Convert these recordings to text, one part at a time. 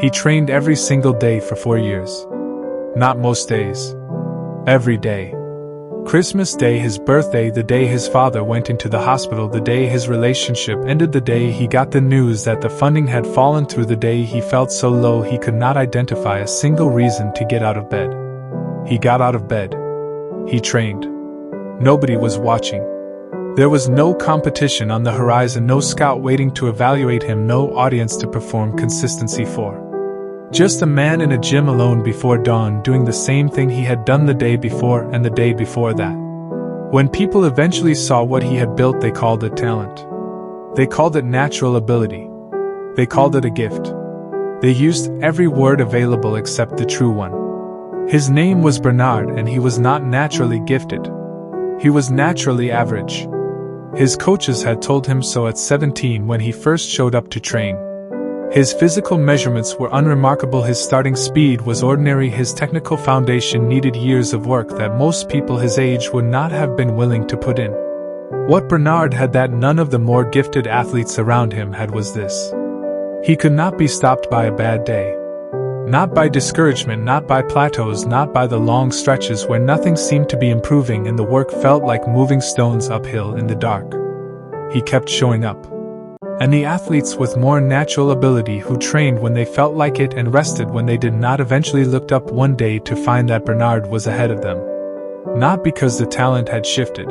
He trained every single day for 4 years. Not most days. Every day. Christmas Day, his birthday, the day his father went into the hospital, the day his relationship ended, the day he got the news that the funding had fallen through, the day he felt so low he could not identify a single reason to get out of bed. He got out of bed. He trained. Nobody was watching. There was no competition on the horizon, no scout waiting to evaluate him, no audience to perform consistency for. Just a man in a gym alone before dawn, doing the same thing he had done the day before and the day before that. When people eventually saw what he had built, they called it talent. They called it natural ability. They called it a gift. They used every word available except the true one. His name was Bernard, and he was not naturally gifted. He was naturally average. His coaches had told him so at 17 when he first showed up to train. His physical measurements were unremarkable, his starting speed was ordinary, his technical foundation needed years of work that most people his age would not have been willing to put in. What Bernard had that none of the more gifted athletes around him had was this. He could not be stopped by a bad day. Not by discouragement, not by plateaus, not by the long stretches where nothing seemed to be improving and the work felt like moving stones uphill in the dark. He kept showing up. And the athletes with more natural ability, who trained when they felt like it and rested when they did not, eventually looked up one day to find that Bernard was ahead of them. Not because the talent had shifted.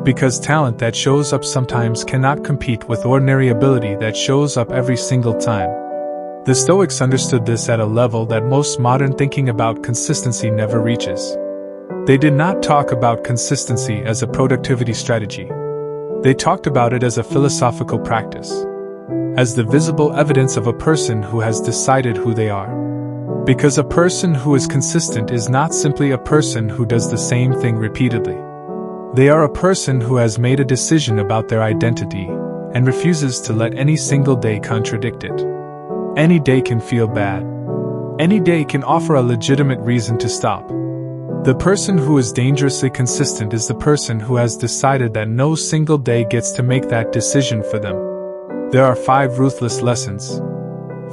Because talent that shows up sometimes cannot compete with ordinary ability that shows up every single time. The Stoics understood this at a level that most modern thinking about consistency never reaches. They did not talk about consistency as a productivity strategy. They talked about it as a philosophical practice, as the visible evidence of a person who has decided who they are. Because a person who is consistent is not simply a person who does the same thing repeatedly. They are a person who has made a decision about their identity and refuses to let any single day contradict it. Any day can feel bad. Any day can offer a legitimate reason to stop. The person who is dangerously consistent is the person who has decided that no single day gets to make that decision for them. There are 5 ruthless lessons.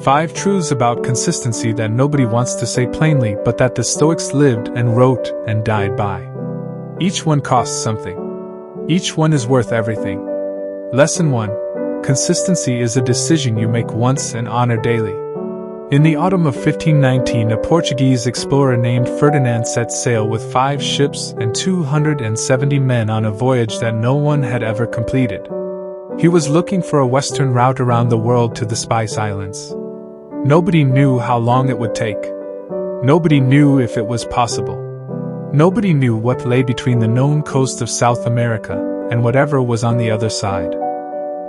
5 truths about consistency that nobody wants to say plainly, but that the Stoics lived and wrote and died by. Each one costs something. Each one is worth everything. Lesson 1. Consistency is a decision you make once and honor daily. In the autumn of 1519, a Portuguese explorer named Ferdinand set sail with 5 ships and 270 men on a voyage that no one had ever completed. He was looking for a western route around the world to the Spice Islands. Nobody knew how long it would take. Nobody knew if it was possible. Nobody knew what lay between the known coast of South America and whatever was on the other side.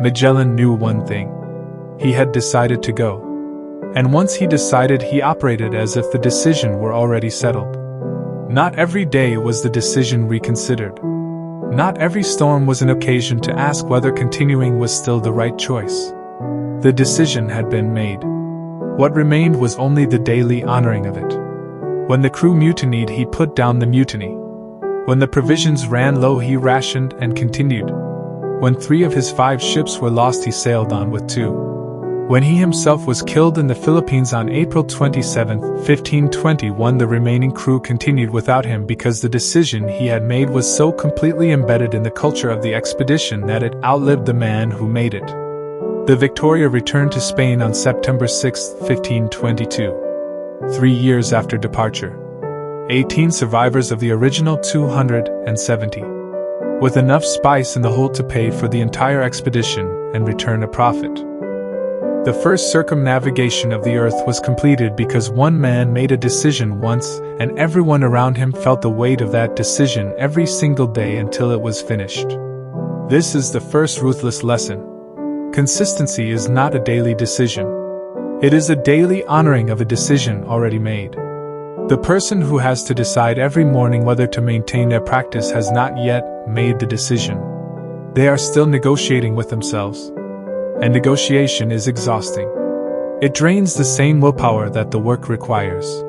Magellan knew one thing. He had decided to go. And once he decided, he operated as if the decision were already settled. Not every day was the decision reconsidered. Not every storm was an occasion to ask whether continuing was still the right choice. The decision had been made. What remained was only the daily honoring of it. When the crew mutinied, he put down the mutiny. When the provisions ran low, he rationed and continued. When 3 of his 5 ships were lost, he sailed on with 2. When he himself was killed in the Philippines on April 27, 1521, the remaining crew continued without him because the decision he had made was so completely embedded in the culture of the expedition that it outlived the man who made it. The Victoria returned to Spain on September 6, 1522. 3 years after departure. 18 survivors of the original 270. With enough spice in the hold to pay for the entire expedition and return a profit. The first circumnavigation of the earth was completed because one man made a decision once, and everyone around him felt the weight of that decision every single day until it was finished. This is the first ruthless lesson. Consistency is not a daily decision. It is a daily honoring of a decision already made. The person who has to decide every morning whether to maintain their practice has not yet made the decision. They are still negotiating with themselves. And negotiation is exhausting. It drains the same willpower that the work requires.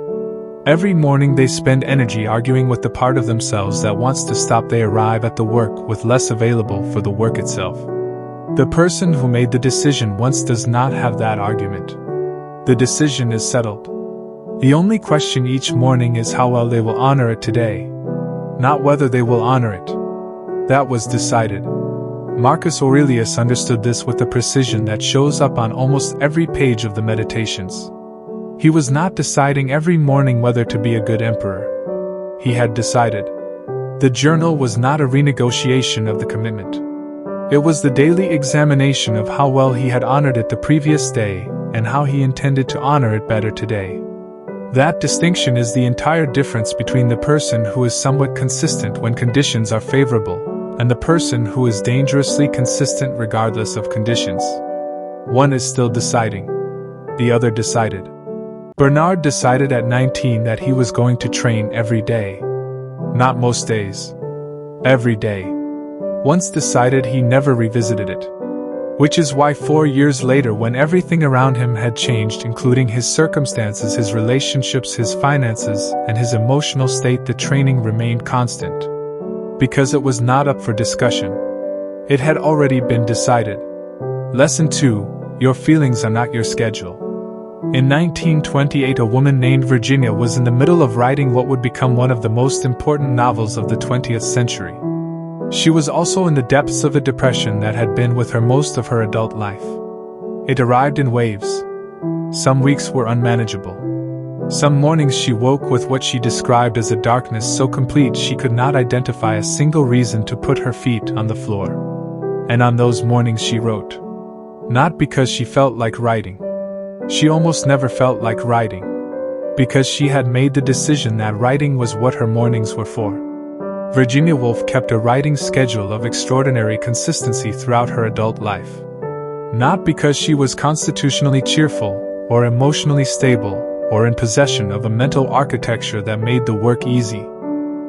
Every morning they spend energy arguing with the part of themselves that wants to stop. They arrive at the work with less available for the work itself. The person who made the decision once does not have that argument. The decision is settled. The only question each morning is how well they will honor it today, not whether they will honor it. That was decided. Marcus Aurelius understood this with a precision that shows up on almost every page of the Meditations. He was not deciding every morning whether to be a good emperor. He had decided. The journal was not a renegotiation of the commitment. It was the daily examination of how well he had honored it the previous day and how he intended to honor it better today. That distinction is the entire difference between the person who is somewhat consistent when conditions are favorable and the person who is dangerously consistent regardless of conditions. One is still deciding. The other decided. Bernard decided at 19 that he was going to train every day. Not most days. Every day. Once decided, he never revisited it. Which is why 4 years later, when everything around him had changed, including his circumstances, his relationships, his finances, and his emotional state, the training remained constant. Because it was not up for discussion. It had already been decided. Lesson 2: Your feelings are not your schedule. In 1928, a woman named Virginia was in the middle of writing what would become one of the most important novels of the 20th century. She was also in the depths of a depression that had been with her most of her adult life. It arrived in waves. Some weeks were unmanageable. Some mornings she woke with what she described as a darkness so complete she could not identify a single reason to put her feet on the floor. And on those mornings she wrote. Not because she felt like writing. She almost never felt like writing. Because she had made the decision that writing was what her mornings were for. Virginia Woolf kept a writing schedule of extraordinary consistency throughout her adult life. Not because she was constitutionally cheerful, or emotionally stable, or in possession of a mental architecture that made the work easy.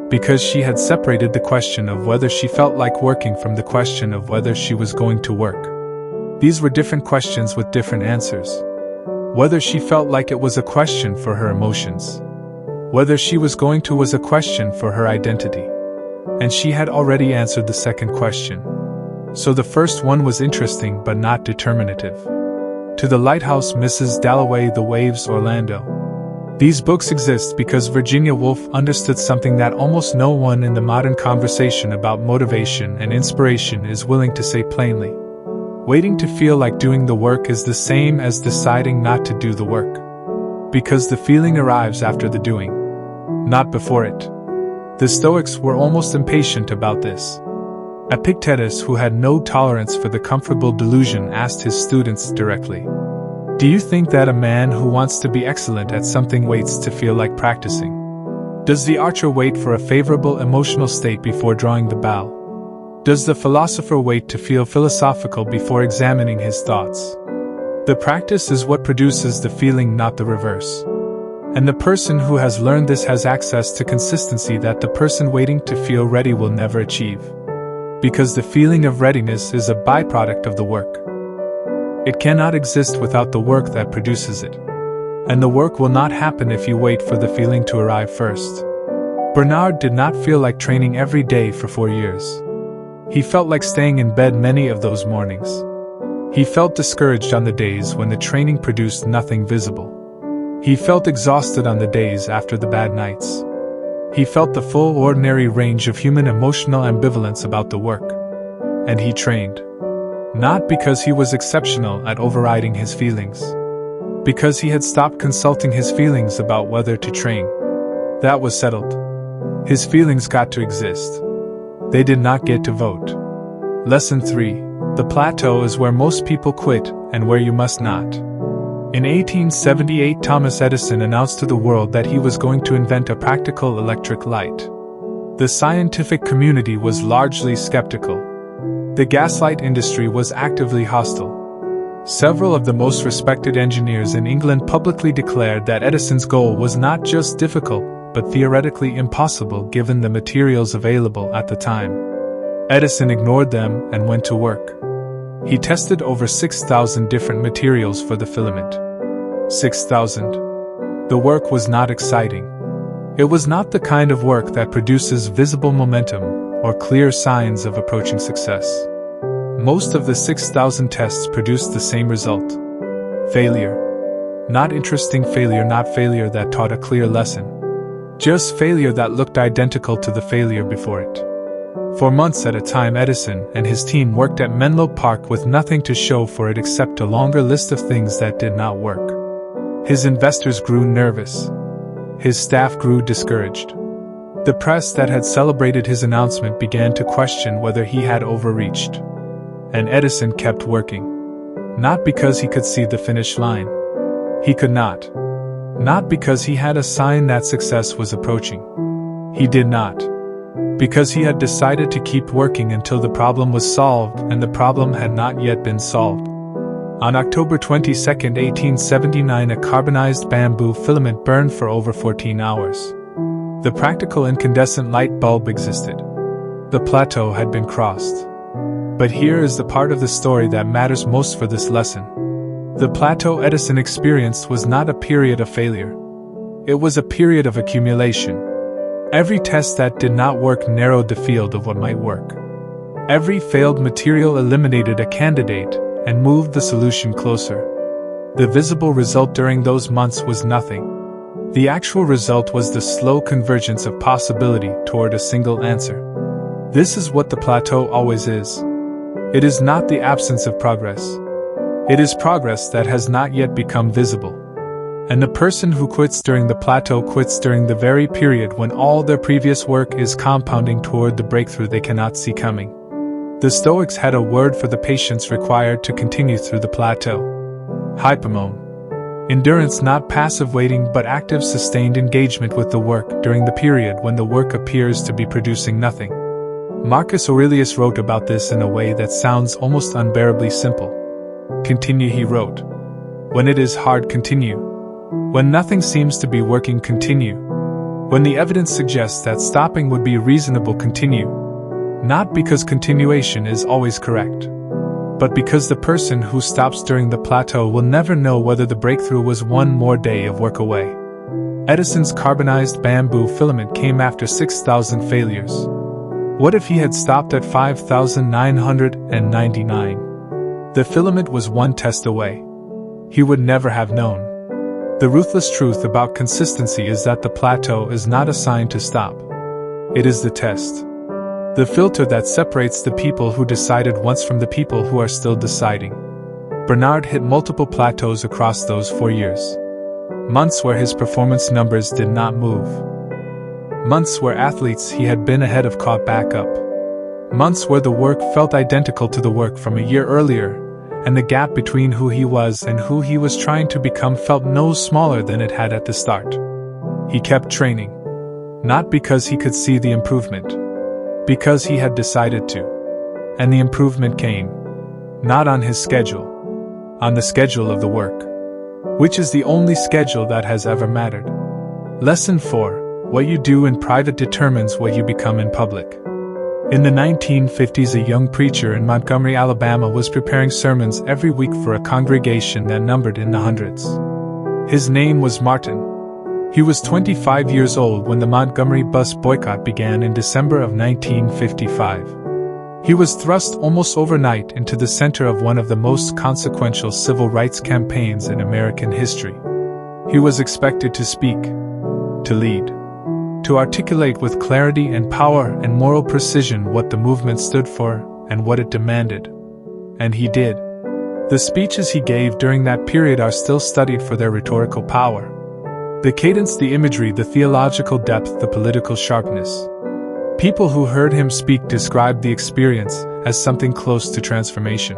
Because she had separated the question of whether she felt like working from the question of whether she was going to work. These were different questions with different answers. Whether she felt like it was a question for her emotions. Whether she was going to was a question for her identity. And she had already answered the second question. So the first one was interesting but not determinative. To the Lighthouse, Mrs. Dalloway, The Waves, Orlando. These books exist because Virginia Woolf understood something that almost no one in the modern conversation about motivation and inspiration is willing to say plainly. Waiting to feel like doing the work is the same as deciding not to do the work. Because the feeling arrives after the doing, not before it. The Stoics were almost impatient about this. Epictetus, who had no tolerance for the comfortable delusion, asked his students directly, "Do you think that a man who wants to be excellent at something waits to feel like practicing? Does the archer wait for a favorable emotional state before drawing the bow? Does the philosopher wait to feel philosophical before examining his thoughts? The practice is what produces the feeling, not the reverse. And the person who has learned this has access to consistency that the person waiting to feel ready will never achieve. Because the feeling of readiness is a byproduct of the work. It cannot exist without the work that produces it. And the work will not happen if you wait for the feeling to arrive first." Bernard did not feel like training every day for 4 years. He felt like staying in bed many of those mornings. He felt discouraged on the days when the training produced nothing visible. He felt exhausted on the days after the bad nights. He felt the full ordinary range of human emotional ambivalence about the work. And he trained. Not because he was exceptional at overriding his feelings. Because he had stopped consulting his feelings about whether to train. That was settled. His feelings got to exist. They did not get to vote. Lesson 3. The plateau is where most people quit, and where you must not. In 1878, Thomas Edison announced to the world that he was going to invent a practical electric light. The scientific community was largely skeptical. The gaslight industry was actively hostile. Several of the most respected engineers in England publicly declared that Edison's goal was not just difficult, but theoretically impossible given the materials available at the time. Edison ignored them and went to work. He tested over 6,000 different materials for the filament. 6,000. The work was not exciting. It was not the kind of work that produces visible momentum or clear signs of approaching success. Most of the 6,000 tests produced the same result: failure. Not interesting failure, not failure that taught a clear lesson. Just failure that looked identical to the failure before it. For months at a time, Edison and his team worked at Menlo Park with nothing to show for it except a longer list of things that did not work. His investors grew nervous. His staff grew discouraged. The press that had celebrated his announcement began to question whether he had overreached. And Edison kept working. Not because he could see the finish line. He could not. Not because he had a sign that success was approaching. He did not. Because he had decided to keep working until the problem was solved, and the problem had not yet been solved. On October 22, 1879, a carbonized bamboo filament burned for over 14 hours. The practical incandescent light bulb existed. The plateau had been crossed. But here is the part of the story that matters most for this lesson. The plateau Edison experienced was not a period of failure. It was a period of accumulation. Every test that did not work narrowed the field of what might work. Every failed material eliminated a candidate and moved the solution closer. The visible result during those months was nothing. The actual result was the slow convergence of possibility toward a single answer. This is what the plateau always is. It is not the absence of progress. It is progress that has not yet become visible. And the person who quits during the plateau quits during the very period when all their previous work is compounding toward the breakthrough they cannot see coming. The Stoics had a word for the patience required to continue through the plateau. Hypomone. Endurance, not passive waiting but active sustained engagement with the work during the period when the work appears to be producing nothing. Marcus Aurelius wrote about this in a way that sounds almost unbearably simple. Continue, he wrote. When it is hard, continue. When nothing seems to be working, continue. When the evidence suggests that stopping would be reasonable, continue. Not because continuation is always correct, but because the person who stops during the plateau will never know whether the breakthrough was one more day of work away. Edison's carbonized bamboo filament came after 6,000 failures. What if he had stopped at 5,999? The filament was one test away. He would never have known. The ruthless truth about consistency is that the plateau is not a sign to stop. It is the test. The filter that separates the people who decided once from the people who are still deciding. Bernard hit multiple plateaus across those 4 years. Months where his performance numbers did not move. Months where athletes he had been ahead of caught back up. Months where the work felt identical to the work from a year earlier, and the gap between who he was and who he was trying to become felt no smaller than it had at the start. He kept training. Not because he could see the improvement. Because he had decided to. And the improvement came. Not on his schedule. On the schedule of the work. Which is the only schedule that has ever mattered. Lesson 4. What you do in private determines what you become in public. In the 1950s, a young preacher in Montgomery, Alabama was preparing sermons every week for a congregation that numbered in the hundreds. His name was Martin. He was 25 years old when the Montgomery bus boycott began in December of 1955. He was thrust almost overnight into the center of one of the most consequential civil rights campaigns in American history. He was expected to speak, to lead, to articulate with clarity and power and moral precision what the movement stood for and what it demanded. And he did. The speeches he gave during that period are still studied for their rhetorical power. The cadence, the imagery, the theological depth, the political sharpness. People who heard him speak described the experience as something close to transformation.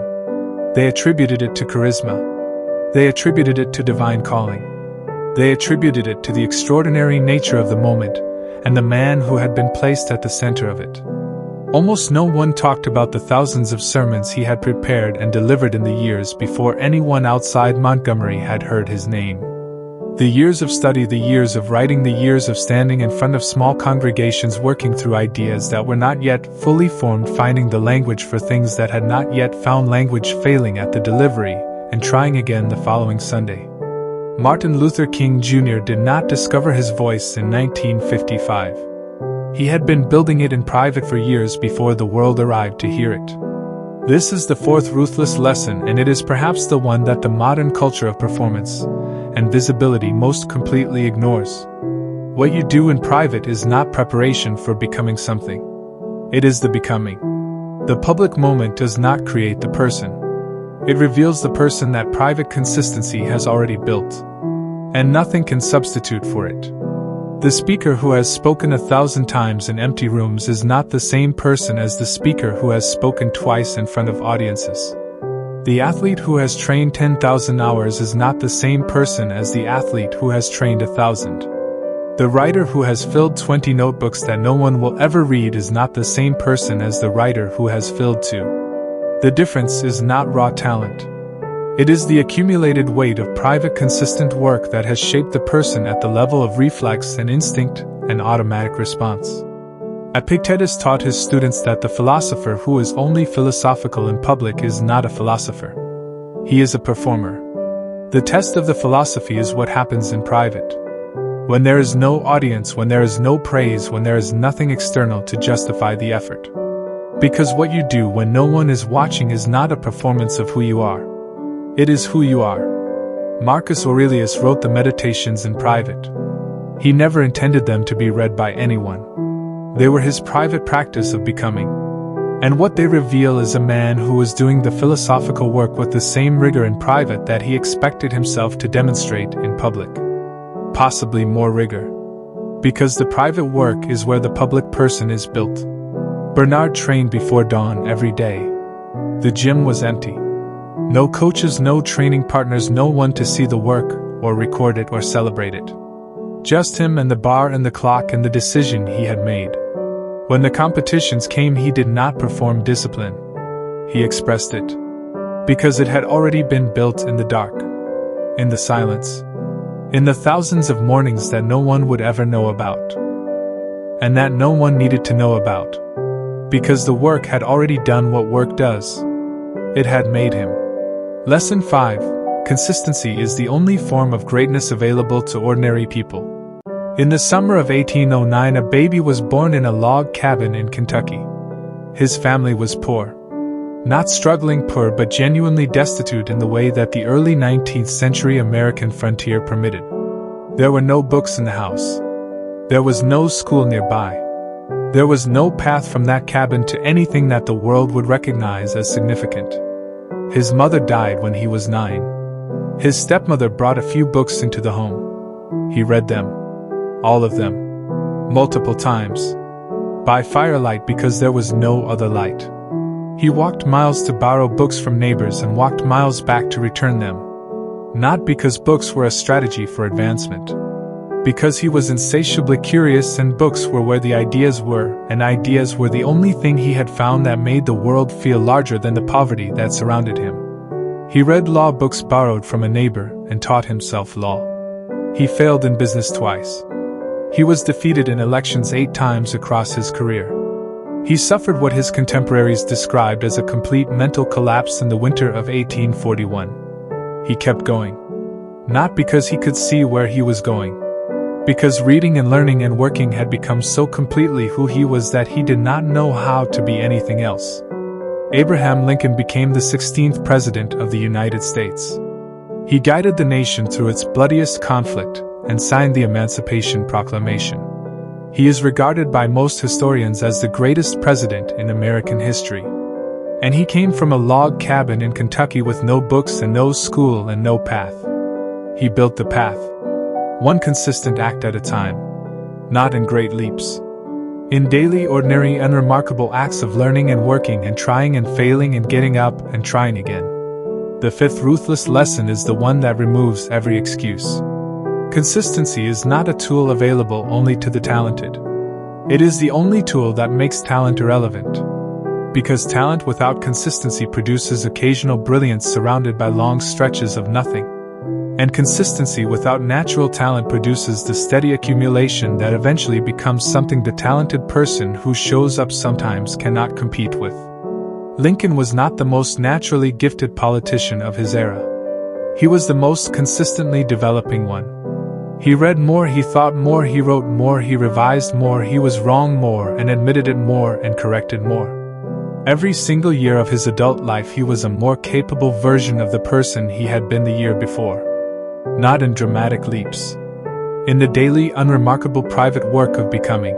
They attributed it to charisma. They attributed it to divine calling. They attributed it to the extraordinary nature of the moment and the man who had been placed at the center of it. Almost no one talked about the thousands of sermons he had prepared and delivered in the years before anyone outside Montgomery had heard his name. The years of study, the years of writing, the years of standing in front of small congregations working through ideas that were not yet fully formed, finding the language for things that had not yet found language, failing at the delivery, and trying again the following Sunday. Martin Luther King Jr. did not discover his voice in 1955. He had been building it in private for years before the world arrived to hear it. This is the fourth ruthless lesson, and it is perhaps the one that the modern culture of performance and visibility most completely ignores. What you do in private is not preparation for becoming something. It is the becoming. The public moment does not create the person. It reveals the person that private consistency has already built. And nothing can substitute for it. The speaker who has spoken 1,000 times in empty rooms is not the same person as the speaker who has spoken twice in front of audiences. The athlete who has trained 10,000 hours is not the same person as the athlete who has trained 1,000. The writer who has filled 20 notebooks that no one will ever read is not the same person as the writer who has filled 2. The difference is not raw talent. It is the accumulated weight of private consistent work that has shaped the person at the level of reflex and instinct and automatic response. Epictetus taught his students that the philosopher who is only philosophical in public is not a philosopher. He is a performer. The test of the philosophy is what happens in private. When there is no audience, when there is no praise, when there is nothing external to justify the effort. Because what you do when no one is watching is not a performance of who you are. It is who you are. Marcus Aurelius wrote the Meditations in private. He never intended them to be read by anyone. They were his private practice of becoming. And what they reveal is a man who was doing the philosophical work with the same rigor in private that he expected himself to demonstrate in public. Possibly more rigor. Because the private work is where the public person is built. Bernard trained before dawn every day. The gym was empty. No coaches, no training partners, no one to see the work, or record it or celebrate it. Just him and the bar and the clock and the decision he had made. When the competitions came, he did not perform discipline. He expressed it. Because it had already been built in the dark. In the silence. In the thousands of mornings that no one would ever know about. And that no one needed to know about. Because the work had already done what work does. It had made him. Lesson 5. Consistency is the only form of greatness available to ordinary people. In the summer of 1809, a baby was born in a log cabin in Kentucky. His family was poor. Not struggling poor, but genuinely destitute in the way that the early 19th century American frontier permitted. There were no books in the house. There was no school nearby. There was no path from that cabin to anything that the world would recognize as significant. His mother died when he was 9. His stepmother brought a few books into the home. He read them. All of them. Multiple times. By firelight, because there was no other light. He walked miles to borrow books from neighbors and walked miles back to return them. Not because books were a strategy for advancement. Because he was insatiably curious, and books were where the ideas were, and ideas were the only thing he had found that made the world feel larger than the poverty that surrounded him. He read law books borrowed from a neighbor and taught himself law. He failed in business twice. He was defeated in elections 8 times across his career. He suffered what his contemporaries described as a complete mental collapse in the winter of 1841. He kept going. Not because he could see where he was going. Because reading and learning and working had become so completely who he was that he did not know how to be anything else. Abraham Lincoln became the 16th President of the United States. He guided the nation through its bloodiest conflict and signed the Emancipation Proclamation. He is regarded by most historians as the greatest president in American history. And he came from a log cabin in Kentucky with no books and no school and no path. He built the path. One consistent act at a time. Not in great leaps. In daily, ordinary, unremarkable acts of learning and working and trying and failing and getting up and trying again. The 5th ruthless lesson is the one that removes every excuse. Consistency is not a tool available only to the talented. It is the only tool that makes talent irrelevant. Because talent without consistency produces occasional brilliance surrounded by long stretches of nothing. And consistency without natural talent produces the steady accumulation that eventually becomes something the talented person who shows up sometimes cannot compete with. Lincoln was not the most naturally gifted politician of his era. He was the most consistently developing one. He read more, he thought more, he wrote more, he revised more, he was wrong more and admitted it more and corrected more. Every single year of his adult life he was a more capable version of the person he had been the year before. not in dramatic leaps. In the daily, unremarkable private work of becoming.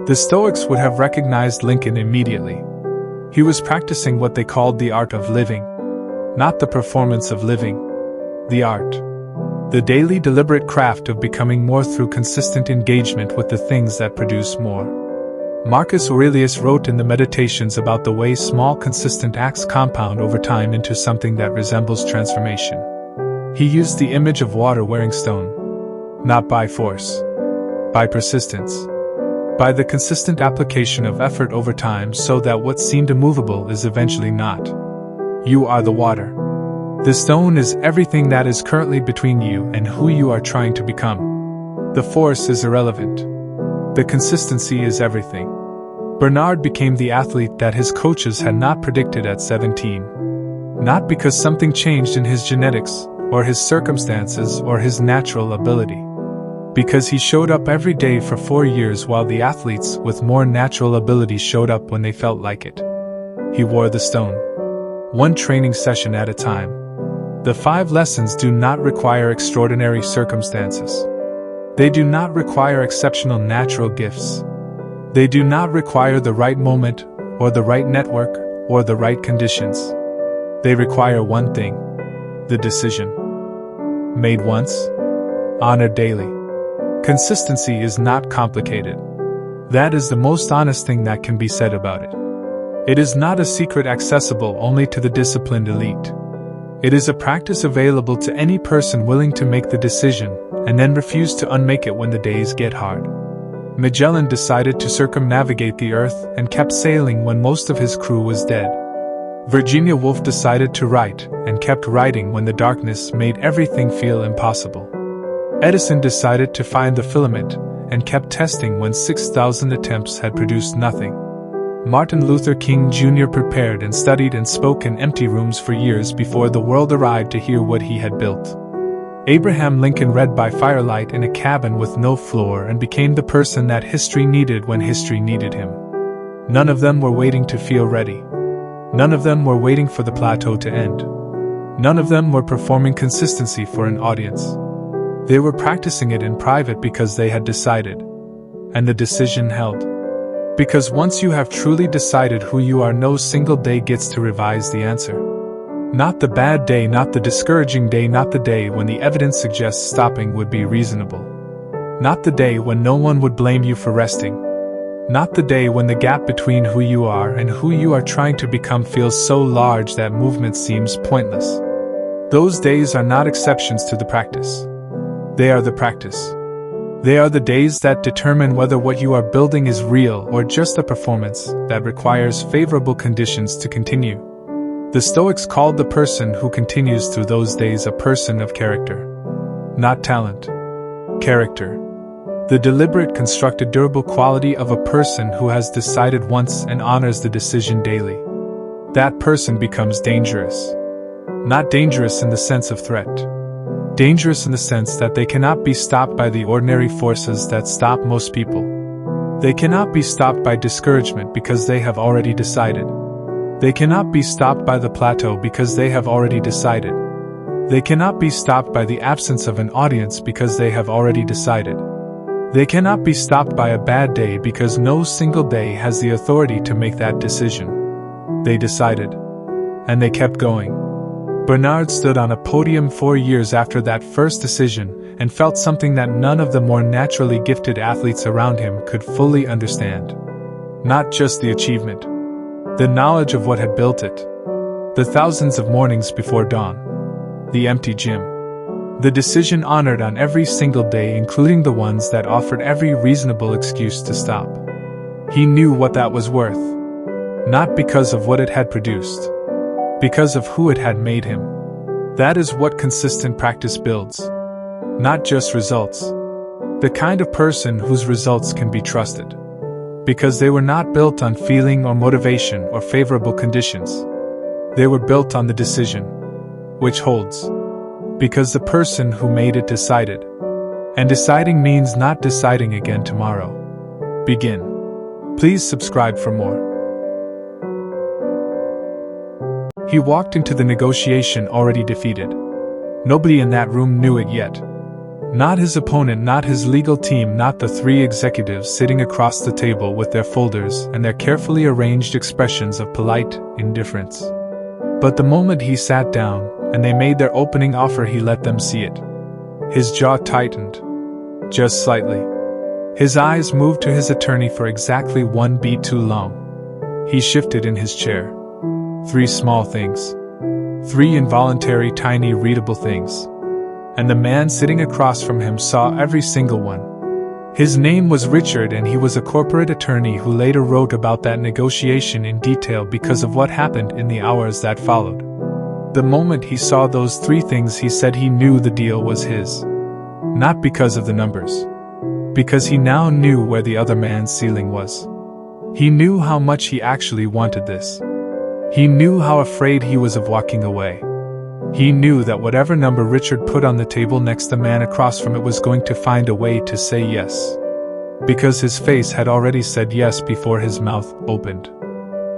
The Stoics would have recognized Lincoln immediately. He was practicing what they called the art of living. Not the performance of living. The art. The daily deliberate craft of becoming more through consistent engagement with the things that produce more. Marcus Aurelius wrote in the Meditations about the way small consistent acts compound over time into something that resembles transformation. He used the image of water wearing stone. Not by force. By persistence. By the consistent application of effort over time so that what seemed immovable is eventually not. You are the water. The stone is everything that is currently between you and who you are trying to become. The force is irrelevant. The consistency is everything. Bernard became the athlete that his coaches had not predicted at 17. Not because something changed in his genetics, or his circumstances, or his natural ability. Because he showed up every day for 4 years while the athletes with more natural ability showed up when they felt like it. He wore the stone. One training session at a time. The 5 lessons do not require extraordinary circumstances. They do not require exceptional natural gifts. They do not require the right moment, or the right network, or the right conditions. They require one thing: the decision. Made once, honored daily. Consistency is not complicated. That is the most honest thing that can be said about it. It is not a secret accessible only to the disciplined elite. It is a practice available to any person willing to make the decision, and then refuse to unmake it when the days get hard. Magellan decided to circumnavigate the earth and kept sailing when most of his crew was dead. Virginia Woolf decided to write and kept writing when the darkness made everything feel impossible. Edison decided to find the filament and kept testing when 6,000 attempts had produced nothing. Martin Luther King Jr. prepared and studied and spoke in empty rooms for years before the world arrived to hear what he had built. Abraham Lincoln read by firelight in a cabin with no floor and became the person that history needed when history needed him. None of them were waiting to feel ready. None of them were waiting for the plateau to end. None of them were performing consistency for an audience. They were practicing it in private because they had decided. And the decision held. Because once you have truly decided who you are, no single day gets to revise the answer. Not the bad day, not the discouraging day, not the day when the evidence suggests stopping would be reasonable. Not the day when no one would blame you for resting. Not the day when the gap between who you are and who you are trying to become feels so large that movement seems pointless. Those days are not exceptions to the practice. They are the practice. They are the days that determine whether what you are building is real or just a performance that requires favorable conditions to continue. The Stoics called the person who continues through those days a person of character. Not talent. Character. The deliberate, constructed, durable quality of a person who has decided once and honors the decision daily. That person becomes dangerous. Not dangerous in the sense of threat. Dangerous in the sense that they cannot be stopped by the ordinary forces that stop most people. They cannot be stopped by discouragement because they have already decided. They cannot be stopped by the plateau because they have already decided. They cannot be stopped by the absence of an audience because they have already decided. They cannot be stopped by a bad day because no single day has the authority to make that decision. They decided. And they kept going. Bernard stood on a podium 4 years after that first decision and felt something that none of the more naturally gifted athletes around him could fully understand. Not just the achievement. The knowledge of what had built it. The thousands of mornings before dawn. The empty gym. The decision honored on every single day, including the ones that offered every reasonable excuse to stop. He knew what that was worth. Not because of what it had produced. Because of who it had made him. That is what consistent practice builds. Not just results. The kind of person whose results can be trusted. Because they were not built on feeling or motivation or favorable conditions. They were built on the decision, which holds. Because the person who made it decided. And deciding means not deciding again tomorrow. Begin. Please subscribe for more. He walked into the negotiation already defeated. Nobody in that room knew it yet. Not his opponent, not his legal team, not the three executives sitting across the table with their folders and their carefully arranged expressions of polite indifference. But the moment he sat down, and they made their opening offer, he let them see it. His jaw tightened. Just slightly. His eyes moved to his attorney for exactly 1 beat too long. He shifted in his chair. 3 small things. 3 involuntary, tiny, readable things. And the man sitting across from him saw every single one. His name was Richard, and he was a corporate attorney who later wrote about that negotiation in detail because of what happened in the hours that followed. The moment he saw those 3 things, he said he knew the deal was his. Not because of the numbers. Because he now knew where the other man's ceiling was. He knew how much he actually wanted this. He knew how afraid he was of walking away. He knew that whatever number Richard put on the table next, the man across from it was going to find a way to say yes. Because his face had already said yes before his mouth opened.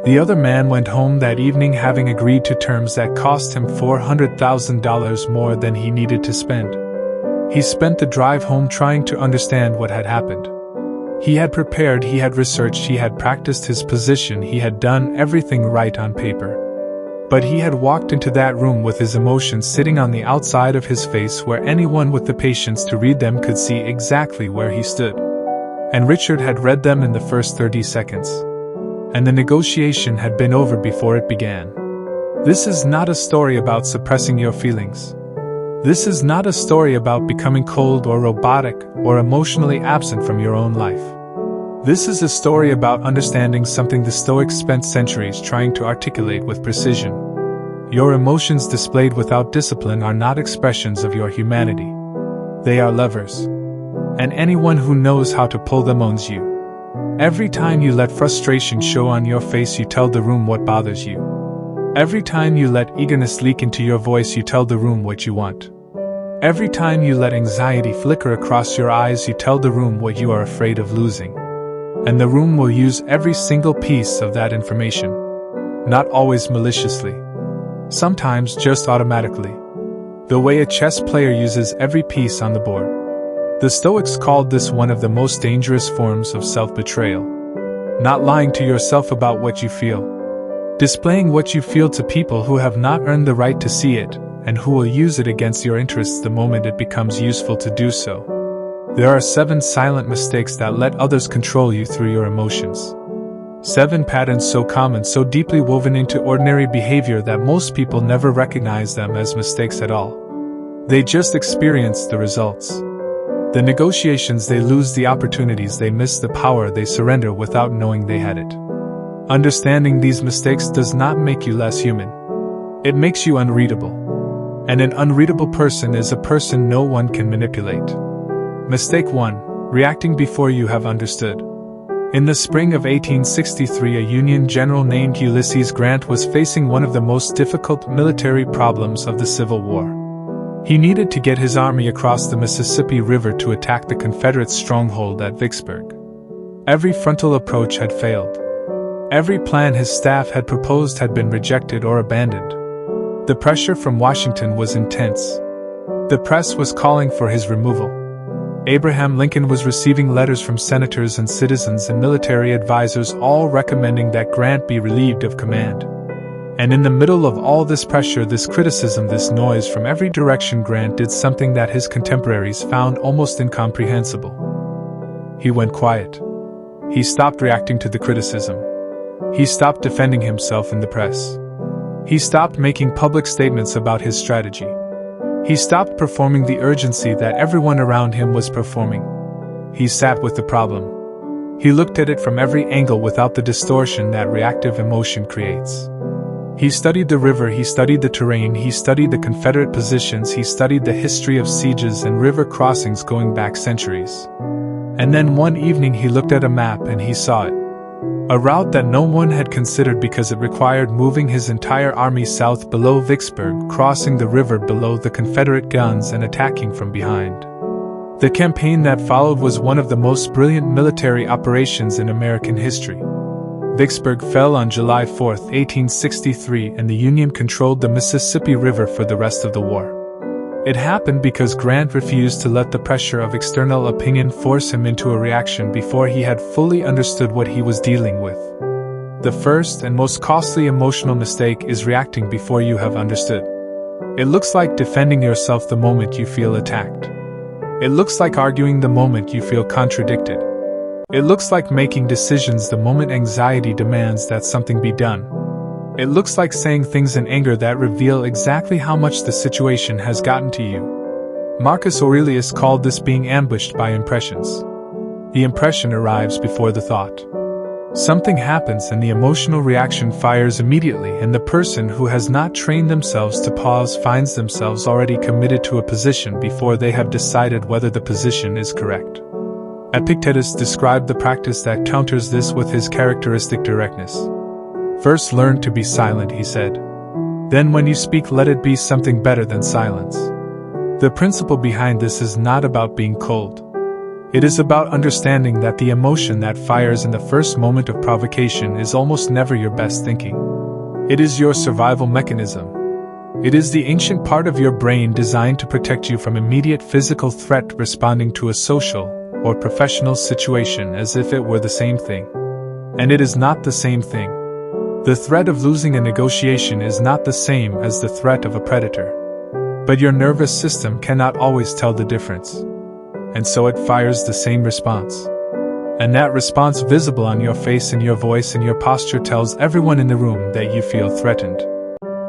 The other man went home that evening having agreed to terms that cost him $400,000 more than he needed to spend. He spent the drive home trying to understand what had happened. He had prepared, he had researched, he had practiced his position, he had done everything right on paper. But he had walked into that room with his emotions sitting on the outside of his face, where anyone with the patience to read them could see exactly where he stood. And Richard had read them in the first 30 seconds. And the negotiation had been over before it began. This is not a story about suppressing your feelings. This is not a story about becoming cold or robotic or emotionally absent from your own life. This is a story about understanding something the Stoics spent centuries trying to articulate with precision. Your emotions displayed without discipline are not expressions of your humanity. They are levers. And anyone who knows how to pull them owns you. Every time you let frustration show on your face, you tell the room what bothers you. Every time you let eagerness leak into your voice, you tell the room what you want. Every time you let anxiety flicker across your eyes, you tell the room what you are afraid of losing. And the room will use every single piece of that information. Not always maliciously. Sometimes just automatically. The way a chess player uses every piece on the board. The Stoics called this one of the most dangerous forms of self-betrayal. Not lying to yourself about what you feel. Displaying what you feel to people who have not earned the right to see it, and who will use it against your interests the moment it becomes useful to do so. There are 7 silent mistakes that let others control you through your emotions. 7 patterns so common, so deeply woven into ordinary behavior that most people never recognize them as mistakes at all. They just experience the results. The negotiations they lose, the opportunities they miss, the power they surrender without knowing they had it. Understanding these mistakes does not make you less human. It makes you unreadable. And an unreadable person is a person no one can manipulate. Mistake 1. Reacting before you have understood. In the spring of 1863, a Union general named Ulysses Grant was facing one of the most difficult military problems of the Civil War. He needed to get his army across the Mississippi River to attack the Confederate stronghold at Vicksburg. Every frontal approach had failed. Every plan his staff had proposed had been rejected or abandoned. The pressure from Washington was intense. The press was calling for his removal. Abraham Lincoln was receiving letters from senators and citizens and military advisors, all recommending that Grant be relieved of command. And in the middle of all this pressure, this criticism, this noise from every direction, Grant did something that his contemporaries found almost incomprehensible. He went quiet. He stopped reacting to the criticism. He stopped defending himself in the press. He stopped making public statements about his strategy. He stopped performing the urgency that everyone around him was performing. He sat with the problem. He looked at it from every angle without the distortion that reactive emotion creates. He studied the river, he studied the terrain, he studied the Confederate positions, he studied the history of sieges and river crossings going back centuries. And then one evening he looked at a map and he saw it. A route that no one had considered because it required moving his entire army south below Vicksburg, crossing the river below the Confederate guns and attacking from behind. The campaign that followed was one of the most brilliant military operations in American history. Vicksburg fell on July 4, 1863, and the Union controlled the Mississippi River for the rest of the war. It happened because Grant refused to let the pressure of external opinion force him into a reaction before he had fully understood what he was dealing with. The first and most costly emotional mistake is reacting before you have understood. It looks like defending yourself the moment you feel attacked. It looks like arguing the moment you feel contradicted. It looks like making decisions the moment anxiety demands that something be done. It looks like saying things in anger that reveal exactly how much the situation has gotten to you. Marcus Aurelius called this being ambushed by impressions. The impression arrives before the thought. Something happens and the emotional reaction fires immediately, and the person who has not trained themselves to pause finds themselves already committed to a position before they have decided whether the position is correct. Epictetus described the practice that counters this with his characteristic directness. First learn to be silent, he said. Then when you speak, let it be something better than silence. The principle behind this is not about being cold. It is about understanding that the emotion that fires in the first moment of provocation is almost never your best thinking. It is your survival mechanism. It is the ancient part of your brain designed to protect you from immediate physical threat, responding to a social or professional situation as if it were the same thing. And it is not the same thing. The threat of losing a negotiation is not the same as the threat of a predator. But your nervous system cannot always tell the difference. And so it fires the same response. And that response, visible on your face and your voice and your posture, tells everyone in the room that you feel threatened.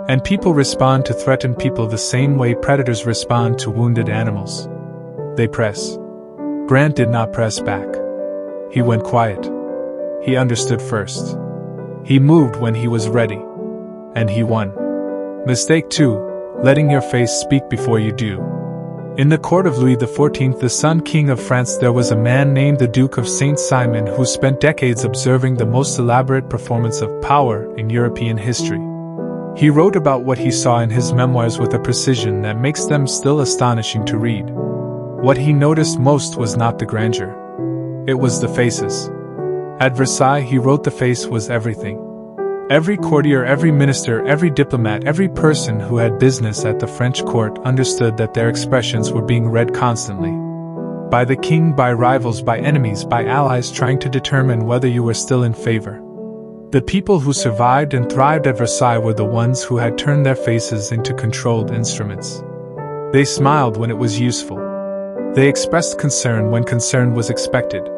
And people respond to threatened people the same way predators respond to wounded animals. They press. Grant did not press back. He went quiet. He understood first. He moved when he was ready. And he won. Mistake 2, letting your face speak before you do. In the court of Louis XIV, the Sun King of France, there was a man named the Duke of Saint-Simon who spent decades observing the most elaborate performance of power in European history. He wrote about what he saw in his memoirs with a precision that makes them still astonishing to read. What he noticed most was not the grandeur. It was the faces. At Versailles, he wrote, the face was everything. Every courtier, every minister, every diplomat, every person who had business at the French court understood that their expressions were being read constantly. By the king, by rivals, by enemies, by allies trying to determine whether you were still in favor. The people who survived and thrived at Versailles were the ones who had turned their faces into controlled instruments. They smiled when it was useful. They expressed concern when concern was expected.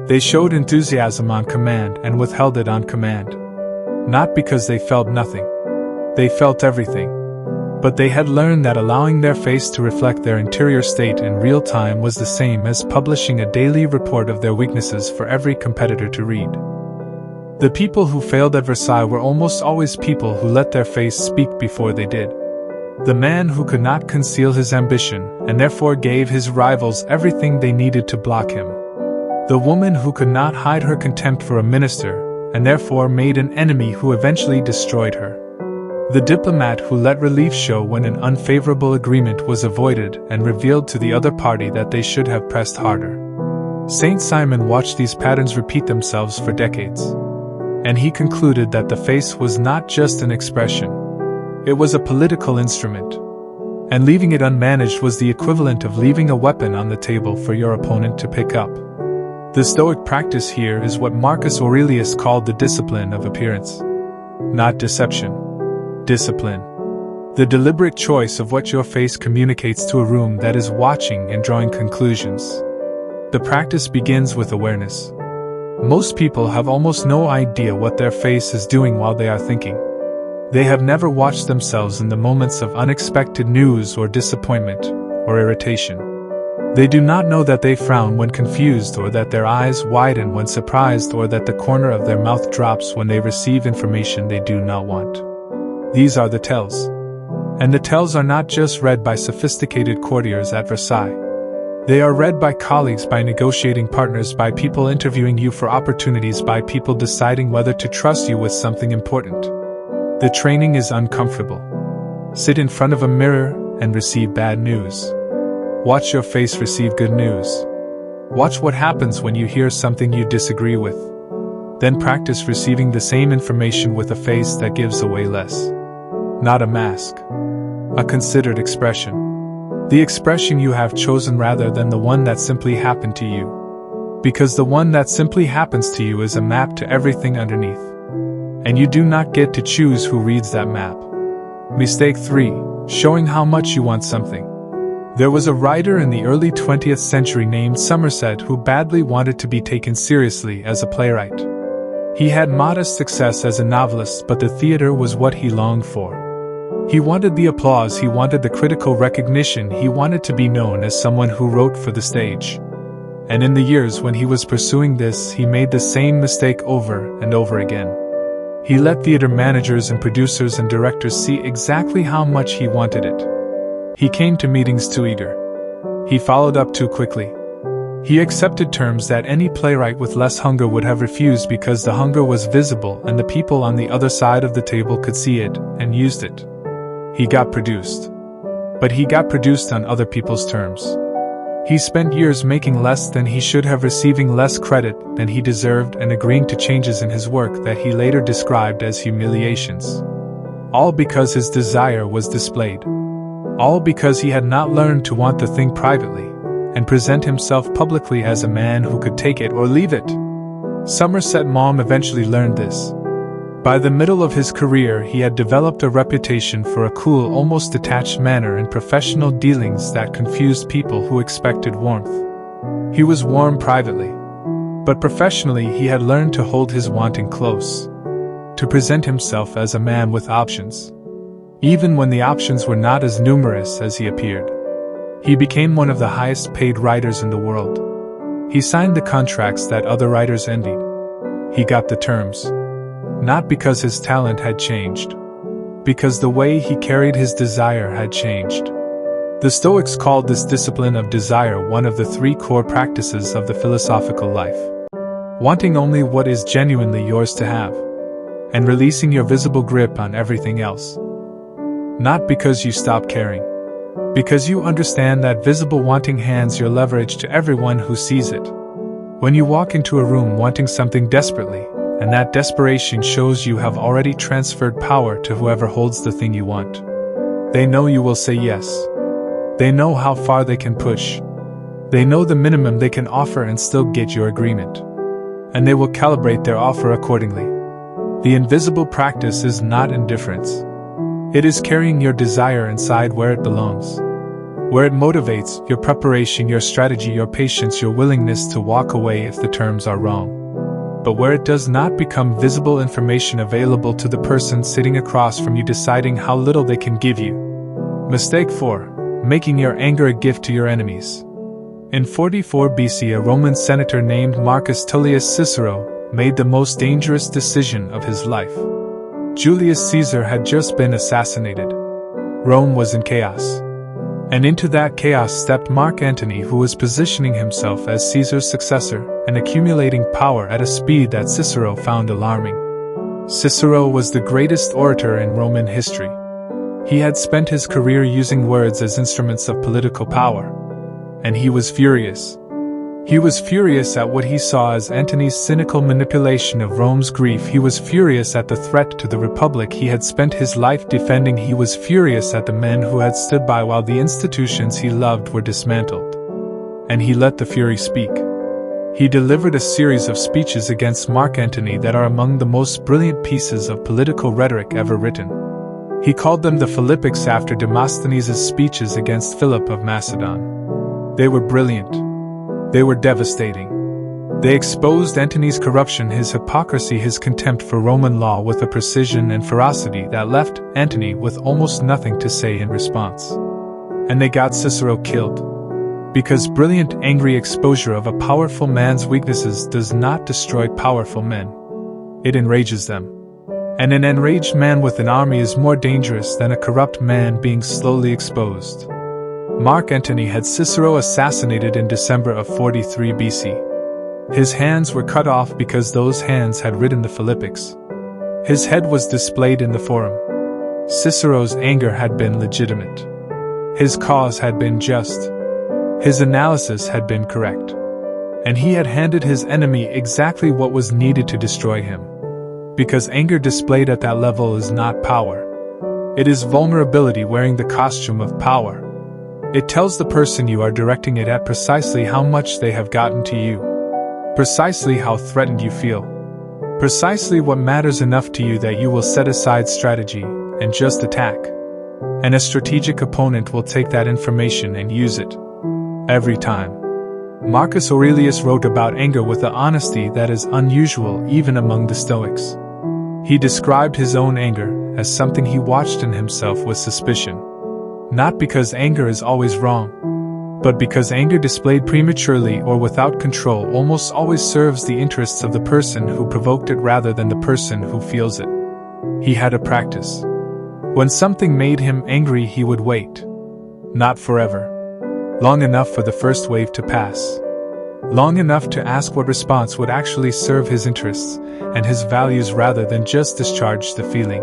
They showed enthusiasm on command and withheld it on command. Not because they felt nothing. They felt everything. But they had learned that allowing their face to reflect their interior state in real time was the same as publishing a daily report of their weaknesses for every competitor to read. The people who failed at Versailles were almost always people who let their face speak before they did. The man who could not conceal his ambition and therefore gave his rivals everything they needed to block him. The woman who could not hide her contempt for a minister and therefore made an enemy who eventually destroyed her. The diplomat who let relief show when an unfavorable agreement was avoided and revealed to the other party that they should have pressed harder. Saint-Simon watched these patterns repeat themselves for decades. And he concluded that the face was not just an expression. It was a political instrument. And leaving it unmanaged was the equivalent of leaving a weapon on the table for your opponent to pick up. The Stoic practice here is what Marcus Aurelius called the discipline of appearance. Not deception. Discipline. The deliberate choice of what your face communicates to a room that is watching and drawing conclusions. The practice begins with awareness. Most people have almost no idea what their face is doing while they are thinking. They have never watched themselves in the moments of unexpected news or disappointment or irritation. They do not know that they frown when confused, or that their eyes widen when surprised, or that the corner of their mouth drops when they receive information they do not want. These are the tells. And the tells are not just read by sophisticated courtiers at Versailles. They are read by colleagues, by negotiating partners, by people interviewing you for opportunities, by people deciding whether to trust you with something important. The training is uncomfortable. Sit in front of a mirror and receive bad news. Watch your face receive good news. Watch what happens when you hear something you disagree with. Then practice receiving the same information with a face that gives away less. Not a mask. A considered expression. The expression you have chosen rather than the one that simply happened to you. Because the one that simply happens to you is a map to everything underneath. And you do not get to choose who reads that map. Mistake 3. Showing how much you want something. There was a writer in the early 20th century named Somerset who badly wanted to be taken seriously as a playwright. He had modest success as a novelist, but the theater was what he longed for. He wanted the applause, he wanted the critical recognition, he wanted to be known as someone who wrote for the stage. And in the years when he was pursuing this, he made the same mistake over and over again. He let theater managers and producers and directors see exactly how much he wanted it. He came to meetings too eager. He followed up too quickly. He accepted terms that any playwright with less hunger would have refused because the hunger was visible and the people on the other side of the table could see it and used it. He got produced. But he got produced on other people's terms. He spent years making less than he should have, receiving less credit than he deserved, and agreeing to changes in his work that he later described as humiliations. All because his desire was displayed. All because he had not learned to want the thing privately, and present himself publicly as a man who could take it or leave it. Somerset Maugham eventually learned this. By the middle of his career, he had developed a reputation for a cool, almost detached manner in professional dealings that confused people who expected warmth. He was warm privately, but professionally he had learned to hold his wanting close, to present himself as a man with options, even when the options were not as numerous as he appeared. He became one of the highest paid writers in the world. He signed the contracts that other writers envied. He got the terms. Not because his talent had changed, because the way he carried his desire had changed. The Stoics called this discipline of desire one of the 3 core practices of the philosophical life. Wanting only what is genuinely yours to have, and releasing your visible grip on everything else. Not because you stop caring, because you understand that visible wanting hands your leverage to everyone who sees it. When you walk into a room wanting something desperately, and that desperation shows you have already transferred power to whoever holds the thing you want. They know you will say yes. They know how far they can push. They know the minimum they can offer and still get your agreement. And they will calibrate their offer accordingly. The invisible practice is not indifference. It is carrying your desire inside where it belongs. Where it motivates your preparation, your strategy, your patience, your willingness to walk away if the terms are wrong. But where it does not become visible information available to the person sitting across from you, deciding how little they can give you. Mistake 4. Making your anger a gift to your enemies. In 44 BC, a Roman senator named Marcus Tullius Cicero made the most dangerous decision of his life. Julius Caesar had just been assassinated. Rome was in chaos. And into that chaos stepped Mark Antony, who was positioning himself as Caesar's successor and accumulating power at a speed that Cicero found alarming. Cicero was the greatest orator in Roman history. He had spent his career using words as instruments of political power. And he was furious. He was furious at what he saw as Antony's cynical manipulation of Rome's grief. He was furious at the threat to the republic he had spent his life defending. He was furious at the men who had stood by while the institutions he loved were dismantled. And he let the fury speak. He delivered a series of speeches against Mark Antony that are among the most brilliant pieces of political rhetoric ever written. He called them the Philippics after Demosthenes' speeches against Philip of Macedon. They were brilliant. They were devastating. They exposed Antony's corruption, his hypocrisy, his contempt for Roman law with a precision and ferocity that left Antony with almost nothing to say in response. And they got Cicero killed. Because brilliant, angry exposure of a powerful man's weaknesses does not destroy powerful men. It enrages them. And an enraged man with an army is more dangerous than a corrupt man being slowly exposed. Mark Antony had Cicero assassinated in December of 43 BC. His hands were cut off because those hands had written the Philippics. His head was displayed in the Forum. Cicero's anger had been legitimate. His cause had been just. His analysis had been correct. And he had handed his enemy exactly what was needed to destroy him. Because anger displayed at that level is not power. It is vulnerability wearing the costume of power. It tells the person you are directing it at precisely how much they have gotten to you, precisely how threatened you feel, precisely what matters enough to you that you will set aside strategy and just attack. And a strategic opponent will take that information and use it. Every time. Marcus Aurelius wrote about anger with an honesty that is unusual even among the Stoics. He described his own anger as something he watched in himself with suspicion. Not because anger is always wrong, but because anger displayed prematurely or without control almost always serves the interests of the person who provoked it rather than the person who feels it. He had a practice. When something made him angry, he would wait. Not forever. Long enough for the first wave to pass. Long enough to ask what response would actually serve his interests and his values rather than just discharge the feeling.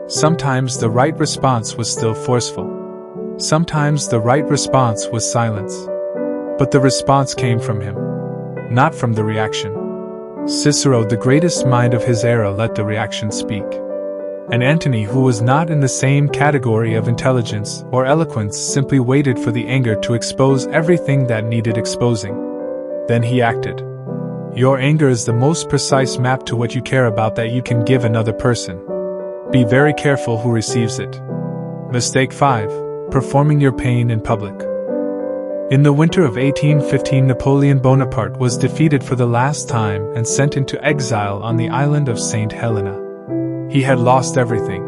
Sometimes the right response was still forceful. Sometimes the right response was silence. But the response came from him, not from the reaction. Cicero, the greatest mind of his era, let the reaction speak. And Antony, who was not in the same category of intelligence or eloquence, simply waited for the anger to expose everything that needed exposing. Then he acted. Your anger is the most precise map to what you care about that you can give another person. Be very careful who receives it. Mistake 5. Performing your pain in public. In the winter of 1815, Napoleon Bonaparte was defeated for the last time and sent into exile on the island of St. Helena. He had lost everything.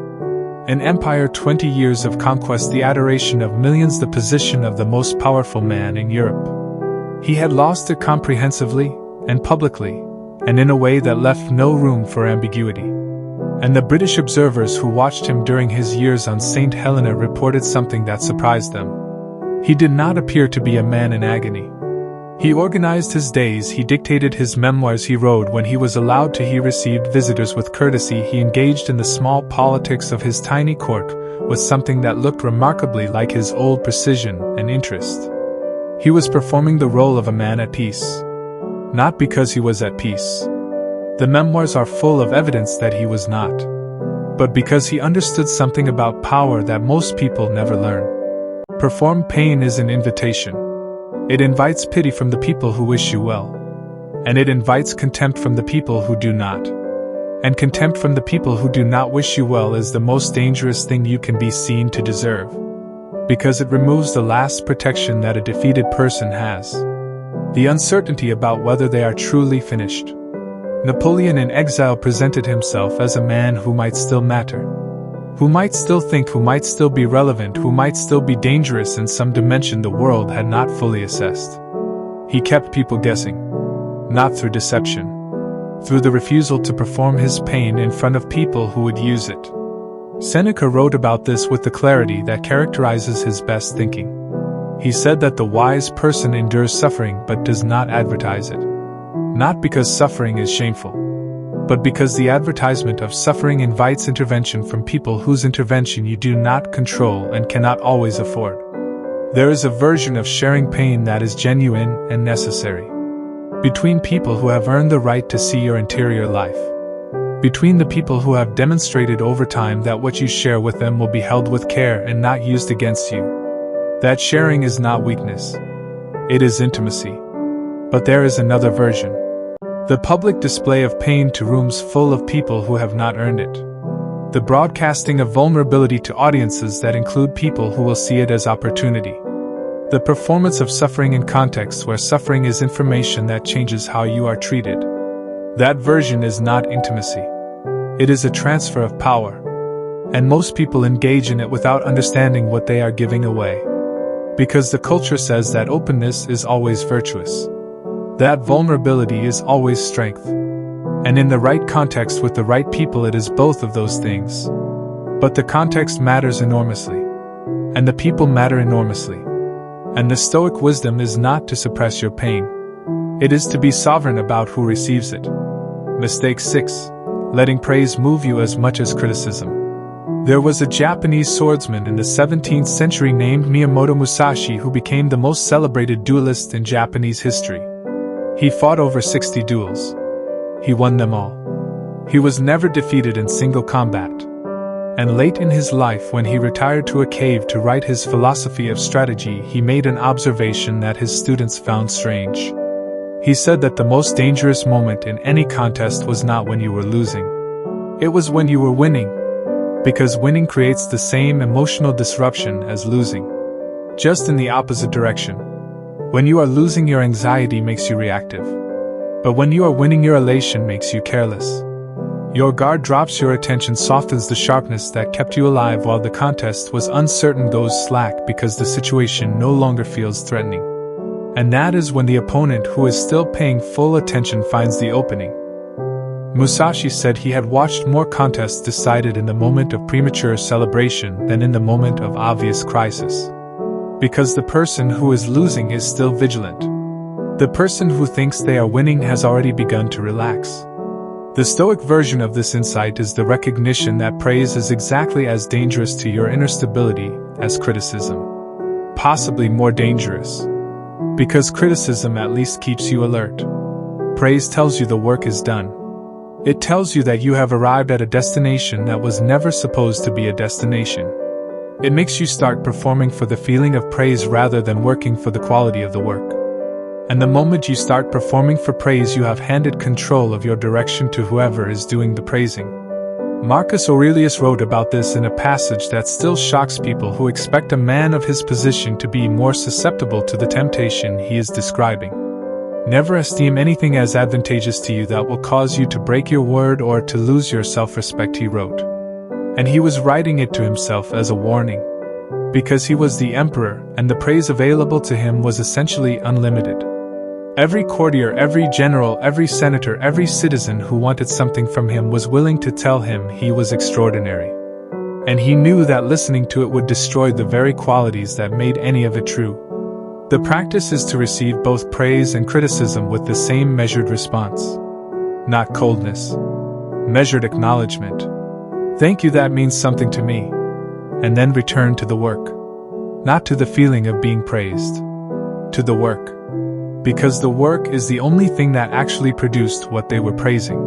An empire, 20 years of conquest, the adoration of millions, the position of the most powerful man in Europe. He had lost it comprehensively and publicly, and in a way that left no room for ambiguity. And the British observers who watched him during his years on St. Helena reported something that surprised them. He did not appear to be a man in agony. He organized his days, he dictated his memoirs, he rode when he was allowed to, he received visitors with courtesy, he engaged in the small politics of his tiny court with something that looked remarkably like his old precision and interest. He was performing the role of a man at peace. Not because he was at peace. The memoirs are full of evidence that he was not. But because he understood something about power that most people never learn. Performed pain is an invitation. It invites pity from the people who wish you well. And it invites contempt from the people who do not. And contempt from the people who do not wish you well is the most dangerous thing you can be seen to deserve. Because it removes the last protection that a defeated person has. The uncertainty about whether they are truly finished. Napoleon in exile presented himself as a man who might still matter. Who might still think, who might still be relevant, who might still be dangerous in some dimension the world had not fully assessed. He kept people guessing. Not through deception. Through the refusal to perform his pain in front of people who would use it. Seneca wrote about this with the clarity that characterizes his best thinking. He said that the wise person endures suffering but does not advertise it. Not because suffering is shameful, but because the advertisement of suffering invites intervention from people whose intervention you do not control and cannot always afford. There is a version of sharing pain that is genuine and necessary. Between people who have earned the right to see your interior life. Between the people who have demonstrated over time that what you share with them will be held with care and not used against you. That sharing is not weakness. It is intimacy. But there is another version. The public display of pain to rooms full of people who have not earned it. The broadcasting of vulnerability to audiences that include people who will see it as opportunity. The performance of suffering in contexts where suffering is information that changes how you are treated. That version is not intimacy. It is a transfer of power. And most people engage in it without understanding what they are giving away. Because the culture says that openness is always virtuous. That vulnerability is always strength. And in the right context with the right people it is both of those things. But the context matters enormously. And the people matter enormously. And the Stoic wisdom is not to suppress your pain. It is to be sovereign about who receives it. Mistake 6. Letting praise move you as much as criticism. There was a Japanese swordsman in the 17th century named Miyamoto Musashi who became the most celebrated duelist in Japanese history. He fought over 60 duels. He won them all. He was never defeated in single combat. And late in his life, when he retired to a cave to write his philosophy of strategy, he made an observation that his students found strange. He said that the most dangerous moment in any contest was not when you were losing. It was when you were winning. Because winning creates the same emotional disruption as losing, just in the opposite direction. When you are losing, your anxiety makes you reactive. But when you are winning, your elation makes you careless. Your guard drops, your attention softens, the sharpness that kept you alive while the contest was uncertain goes slack because the situation no longer feels threatening. And that is when the opponent, who is still paying full attention, finds the opening. Musashi said he had watched more contests decided in the moment of premature celebration than in the moment of obvious crisis. Because the person who is losing is still vigilant. The person who thinks they are winning has already begun to relax. The Stoic version of this insight is the recognition that praise is exactly as dangerous to your inner stability as criticism. Possibly more dangerous. Because criticism at least keeps you alert. Praise tells you the work is done. It tells you that you have arrived at a destination that was never supposed to be a destination. It makes you start performing for the feeling of praise rather than working for the quality of the work. And the moment you start performing for praise, you have handed control of your direction to whoever is doing the praising. Marcus Aurelius wrote about this in a passage that still shocks people who expect a man of his position to be more susceptible to the temptation he is describing. Never esteem anything as advantageous to you that will cause you to break your word or to lose your self-respect, he wrote. And he was writing it to himself as a warning. Because he was the emperor, and the praise available to him was essentially unlimited. Every courtier, every general, every senator, every citizen who wanted something from him was willing to tell him he was extraordinary. And he knew that listening to it would destroy the very qualities that made any of it true. The practice is to receive both praise and criticism with the same measured response. Not coldness. Measured acknowledgement. Thank you, that means something to me. And then return to the work. Not to the feeling of being praised. To the work. Because the work is the only thing that actually produced what they were praising.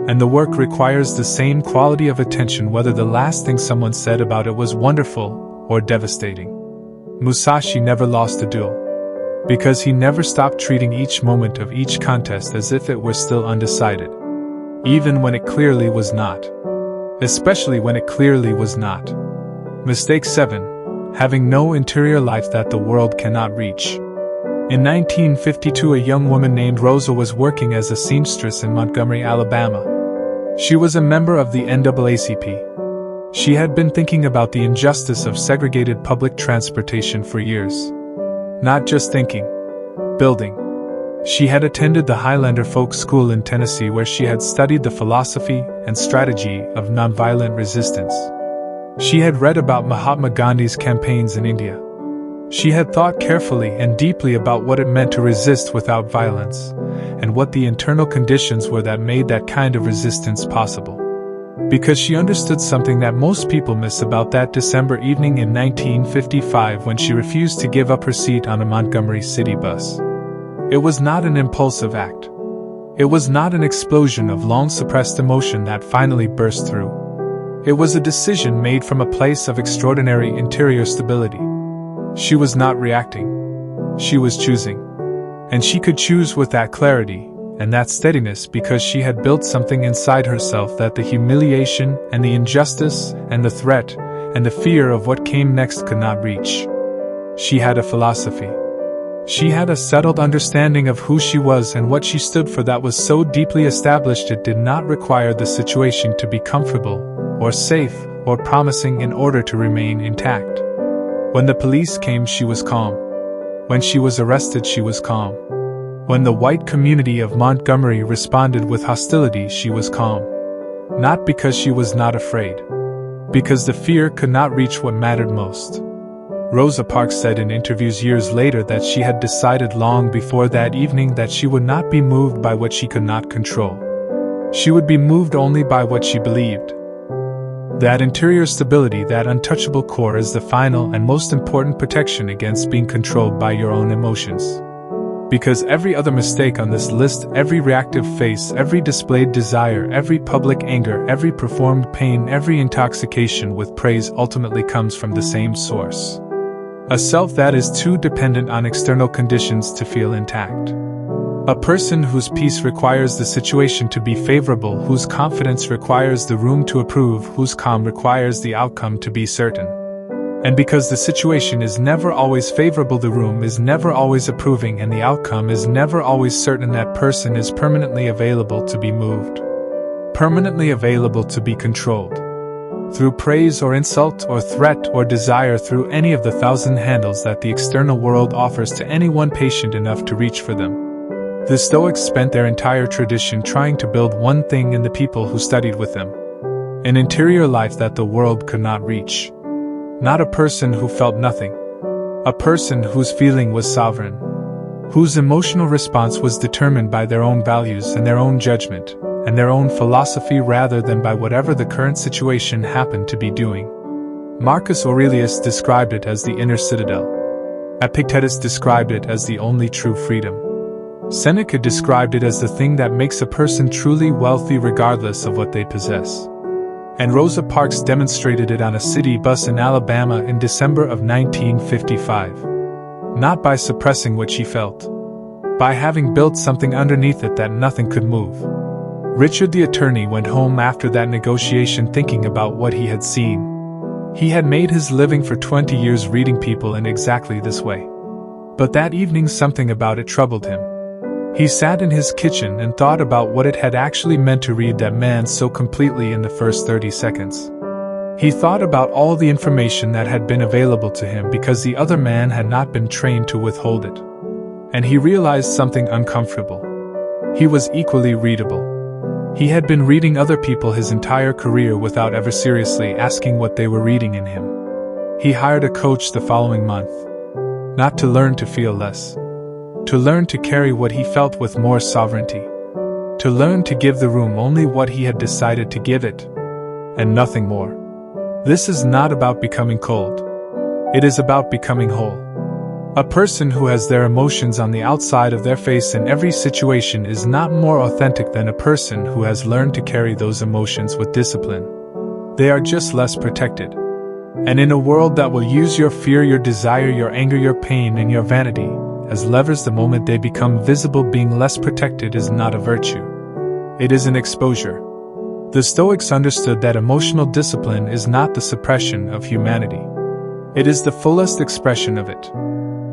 And the work requires the same quality of attention whether the last thing someone said about it was wonderful or devastating. Musashi never lost a duel. Because he never stopped treating each moment of each contest as if it were still undecided. Even when it clearly was not. Especially when it clearly was not. Mistake 7. Having no interior life that the world cannot reach. In 1952, a young woman named Rosa was working as a seamstress in Montgomery, Alabama. She was a member of the NAACP. She had been thinking about the injustice of segregated public transportation for years. Not just thinking. Building. She had attended the Highlander Folk School in Tennessee, where she had studied the philosophy and strategy of nonviolent resistance. She had read about Mahatma Gandhi's campaigns in India. She had thought carefully and deeply about what it meant to resist without violence, and what the internal conditions were that made that kind of resistance possible. Because she understood something that most people miss about that December evening in 1955 when she refused to give up her seat on a Montgomery city bus. It was not an impulsive act. It was not an explosion of long-suppressed emotion that finally burst through. It was a decision made from a place of extraordinary interior stability. She was not reacting. She was choosing. And she could choose with that clarity and that steadiness because she had built something inside herself that the humiliation and the injustice and the threat and the fear of what came next could not reach. She had a philosophy. She had a settled understanding of who she was and what she stood for that was so deeply established it did not require the situation to be comfortable or safe or promising in order to remain intact. When the police came, she was calm. When she was arrested, she was calm. When the white community of Montgomery responded with hostility, she was calm. Not because she was not afraid. Because the fear could not reach what mattered most. Rosa Parks said in interviews years later that she had decided long before that evening that she would not be moved by what she could not control. She would be moved only by what she believed. That interior stability, that untouchable core, is the final and most important protection against being controlled by your own emotions. Because every other mistake on this list, every reactive face, every displayed desire, every public anger, every performed pain, every intoxication with praise ultimately comes from the same source. A self that is too dependent on external conditions to feel intact. A person whose peace requires the situation to be favorable, whose confidence requires the room to approve, whose calm requires the outcome to be certain. And because the situation is never always favorable, the room is never always approving, and the outcome is never always certain, that person is permanently available to be moved. Permanently available to be controlled. Through praise or insult or threat or desire, through any of the 1,000 handles that the external world offers to anyone patient enough to reach for them. The Stoics spent their entire tradition trying to build one thing in the people who studied with them. An interior life that the world could not reach. Not a person who felt nothing. A person whose feeling was sovereign. Whose emotional response was determined by their own values and their own judgment, and their own philosophy rather than by whatever the current situation happened to be doing. Marcus Aurelius described it as the inner citadel. Epictetus described it as the only true freedom. Seneca described it as the thing that makes a person truly wealthy regardless of what they possess. And Rosa Parks demonstrated it on a city bus in Alabama in December of 1955. Not by suppressing what she felt. By having built something underneath it that nothing could move. Richard the attorney went home after that negotiation thinking about what he had seen. He had made his living for 20 years reading people in exactly this way. But that evening something about it troubled him. He sat in his kitchen and thought about what it had actually meant to read that man so completely in the first 30 seconds. He thought about all the information that had been available to him because the other man had not been trained to withhold it. And he realized something uncomfortable. He was equally readable. He had been reading other people his entire career without ever seriously asking what they were reading in him. He hired a coach the following month. Not to learn to feel less. To learn to carry what he felt with more sovereignty. To learn to give the room only what he had decided to give it. And nothing more. This is not about becoming cold. It is about becoming whole. A person who has their emotions on the outside of their face in every situation is not more authentic than a person who has learned to carry those emotions with discipline. They are just less protected. And in a world that will use your fear, your desire, your anger, your pain, and your vanity as levers the moment they become visible, being less protected is not a virtue. It is an exposure. The Stoics understood that emotional discipline is not the suppression of humanity. It is the fullest expression of it.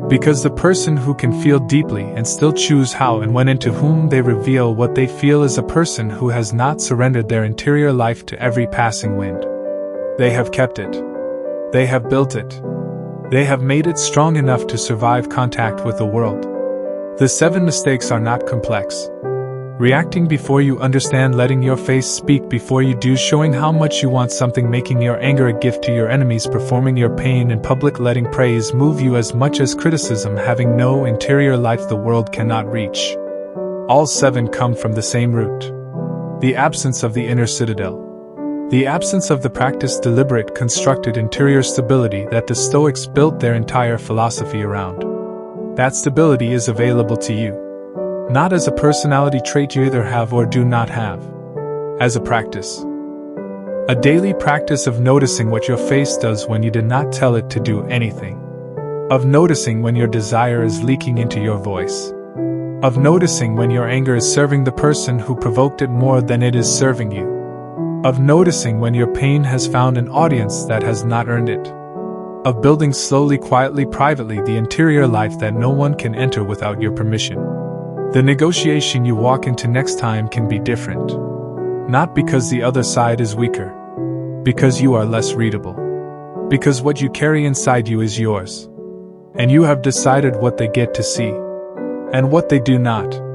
Because the person who can feel deeply and still choose how and when and to whom they reveal what they feel is a person who has not surrendered their interior life to every passing wind. They have kept it. They have built it. They have made it strong enough to survive contact with the world. The 7 mistakes are not complex. Reacting before you understand, letting your face speak before you do, showing how much you want something, making your anger a gift to your enemies, performing your pain in public, letting praise move you as much as criticism, having no interior life the world cannot reach. All 7 come from the same root. The absence of the inner citadel. The absence of the practiced, deliberate, constructed interior stability that the Stoics built their entire philosophy around. That stability is available to you. Not as a personality trait you either have or do not have. As a practice. A daily practice of noticing what your face does when you did not tell it to do anything. Of noticing when your desire is leaking into your voice. Of noticing when your anger is serving the person who provoked it more than it is serving you. Of noticing when your pain has found an audience that has not earned it. Of building slowly, quietly, privately the interior life that no one can enter without your permission. The negotiation you walk into next time can be different. Not because the other side is weaker. Because you are less readable. Because what you carry inside you is yours. And you have decided what they get to see. And what they do not.